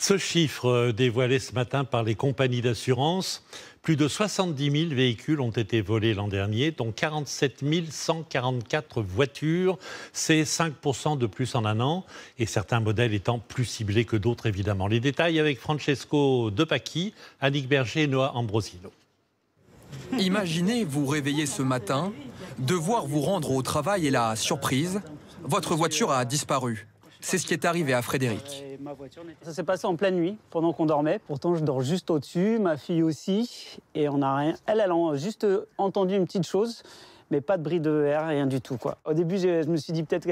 Ce chiffre dévoilé ce matin par les compagnies d'assurance, plus de 70 000 véhicules ont été volés l'an dernier, dont 47 144 voitures. C'est 5% de plus en un an, et certains modèles étant plus ciblés que d'autres, évidemment. Les détails avec Francesco De Pacchi, Annick Berger et Noah Ambrosino. Imaginez vous réveiller ce matin, devoir vous rendre au travail et la surprise, votre voiture a disparu. C'est ce qui est arrivé à Frédéric. Ça s'est passé en pleine nuit, pendant qu'on dormait. Pourtant, je dors juste au-dessus, ma fille aussi. Et on n'a rien. Elle a juste entendu une petite chose, mais pas de bruit de R, rien du tout, quoi. Au début, je me suis dit peut-être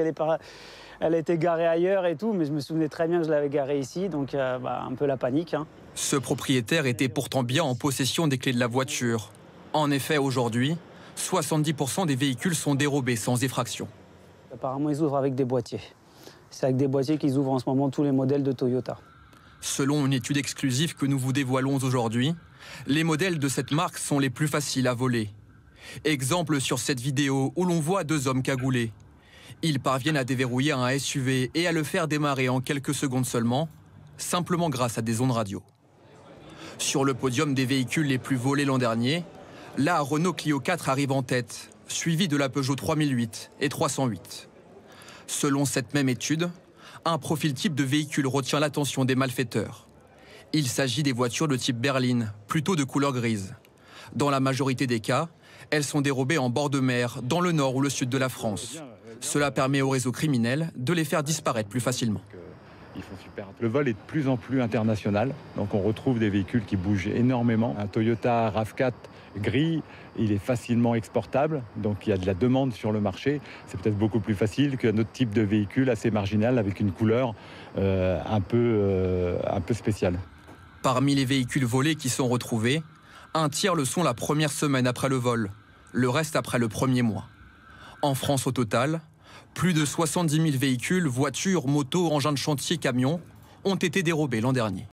elle était garée ailleurs et tout, mais je me souvenais très bien que je l'avais garée ici, donc un peu la panique. Ce propriétaire était pourtant bien en possession des clés de la voiture. En effet, aujourd'hui, 70% des véhicules sont dérobés sans effraction. Apparemment, ils ouvrent avec des boîtiers. C'est avec des boîtiers qu'ils ouvrent en ce moment tous les modèles de Toyota. Selon une étude exclusive que nous vous dévoilons aujourd'hui, les modèles de cette marque sont les plus faciles à voler. Exemple sur cette vidéo où l'on voit deux hommes cagoulés. Ils parviennent à déverrouiller un SUV et à le faire démarrer en quelques secondes seulement, simplement grâce à des ondes radio. Sur le podium des véhicules les plus volés l'an dernier, la Renault Clio 4 arrive en tête, suivie de la Peugeot 3008 et 308. Selon cette même étude, un profil type de véhicule retient l'attention des malfaiteurs. Il s'agit des voitures de type berline, plutôt de couleur grise. Dans la majorité des cas, elles sont dérobées en bord de mer, dans le nord ou le sud de la France. Cela permet aux réseaux criminels de les faire disparaître plus facilement. Le vol est de plus en plus international, donc on retrouve des véhicules qui bougent énormément. Un Toyota RAV4 gris, il est facilement exportable, donc il y a de la demande sur le marché. C'est peut-être beaucoup plus facile qu'un autre type de véhicule assez marginal avec une couleur un peu spéciale. Parmi les véhicules volés qui sont retrouvés, un tiers le sont la première semaine après le vol, le reste après le premier mois. En France au total, plus de 70 000 véhicules, voitures, motos, engins de chantier, camions ont été dérobés l'an dernier.